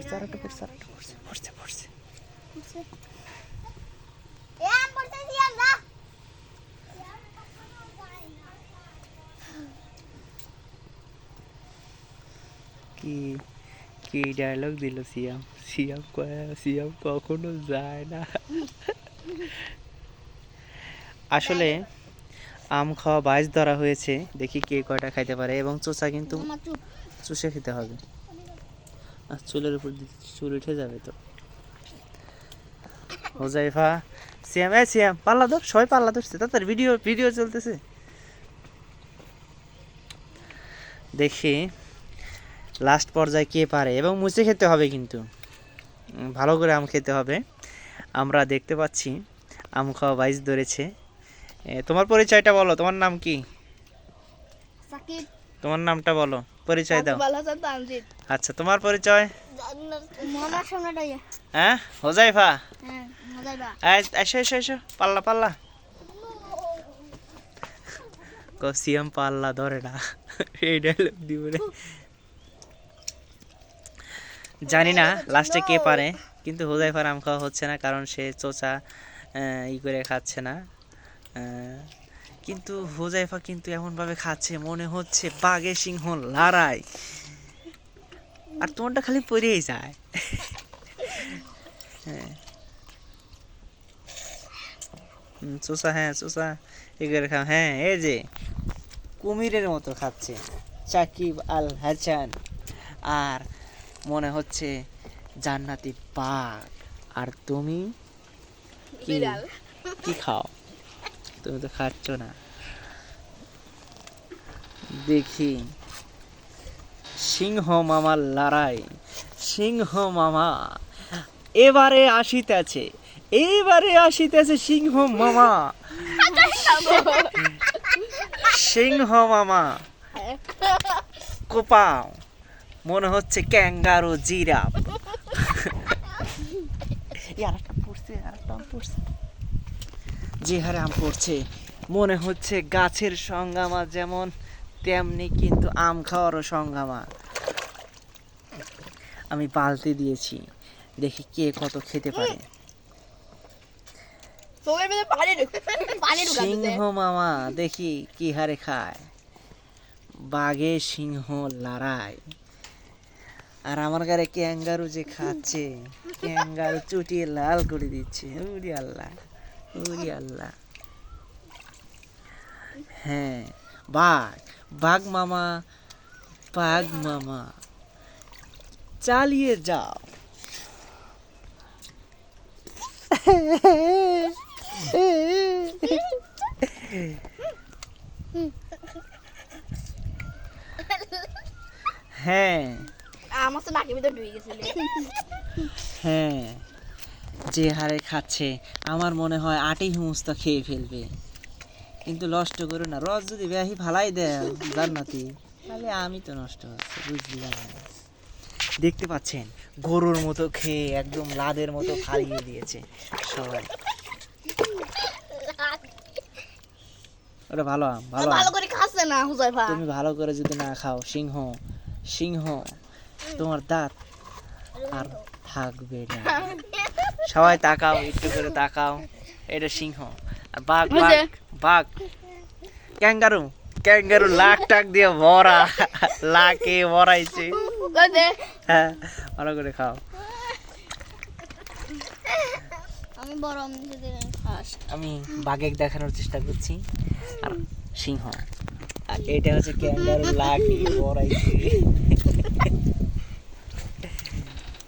পড়ছে আরেকটা পড়ছে আরেকটা পড়ছে পড়ছে পড়ছে কি কি ডায়লগ দিল সিয়াম সিয়াম সিয়াম কখনো যায় না আসলে আম খাওয়া বাইশ ধরা হয়েছে দেখি কে কয়টা খাইতে পারে এবং চোষা কিন্তু চুষে খেতে হবে আর চুলের উপর চুল উঠে যাবে তো হোজাইফা সিয়াম সিয়াম পাল্লা ধর সবাই পাল্লা ধরছে তাড়াতাড়ি ভিডিও ভিডিও চলতেছে দেখি লাস্ট পর্যায়ে কে পারে এবং মুছে খেতে হবে কিন্তু ভালো করে আম খেতে হবে আমরা দেখতে পাচ্ছি আম খাওয়া বাইশ ধরেছে তোমার পরিচয়টা বলো তোমার নাম কি সাকিব তোমার নামটা বলো পরিচয় দাও আচ্ছা তোমার পরিচয় মোহাম্মদ সোনাটাই হ্যাঁ হোজাইফা হ্যাঁ মজাইবা এসো এসো এসো পাল্লা পাল্লা সিএম পাল্লা ধরে না এই ডায়লগ দিব রে জানি না লাস্টে কে পারে কিন্তু হোজাইফার আম খাওয়া হচ্ছে না কারণ সে চোচা ই করে খাচ্ছে না কিন্তু হোজাইফা কিন্তু এমনভাবে খাচ্ছে মনে হচ্ছে বাঘে সিংহ লড়াই আর তোমারটা খালি পড়েই যায় হ্যাঁ চোষা হ্যাঁ চোষা এই করে খা হ্যাঁ এই যে কুমিরের মতো খাচ্ছে সাকিব আল হাসান আর মনে হচ্ছে জান্নাতি বাঘ আর তুমি কি কি খাও তুমি তো খাচ্ছ না দেখি সিংহ মামার লড়াই সিংহ মামা এবারে আসিতেছে সিংহ মামা সিংহ মামা কোপাও মনে হচ্ছে ক্যাঙ্গারু জিরাফ যে হারে আম পড়ছে মনে হচ্ছে গাছের সংগ্রামা যেমন তেমনি কিন্তু আম খাওয়ারও সংগ্রামা আমি বালতি দিয়েছি দেখি কে কত খেতে পারে সিংহ মামা দেখি কি হারে খায় বাঘে সিংহ লড়াই আর আমার গায়ে ক্যাঙ্গারু যে খাচ্ছে ক্যাঙ্গারু চুটিয়ে লাল করে দিচ্ছে উরি আল্লাহ উরি আল্লাহ হ্যাঁ বাঘ বাঘ মামা চালিয়ে যাও হ্যাঁ আমার তো নাকের ভিতর ঢুকে গেছে হ্যাঁ যে হারে খাচ্ছে আমার মনে হয় আটই হুমস্তা খেয়ে ফেলবে কিন্তু নষ্ট করো না রস যদি ব্যাহি ফালাই দেয় জান্নাতি তাহলে আমি তো নষ্ট হচ্ছে বুঝলাম দেখতে পাচ্ছেন গরুর মতো খেয়ে একদম লাদের মতো ফালিয়ে দিয়েছে সবাই ওটা ভালো আম ভালো ভালো করে খাচ্ছে না হুজাইফা তুমি ভালো করে যদি না খাও সিংহ সিংহ তোমার দাঁত আর থাকবে না সবাই তাকাও একটু করে তাকাও এটা সিংহ আর বাঘ বাঘ বাঘ ক্যাঙ্গারু ক্যাঙ্গারু লাখ টাক দিয়ে ভরা লাকে ভরাইছে হ্যাঁ ভালো করে খাও আমি বড় আম দিতে ফার্স্ট আমি বাঘে দেখানোর চেষ্টা করছি আর সিংহ আর এটা হচ্ছে ক্যাঙ্গারু লাকে ভরাইছে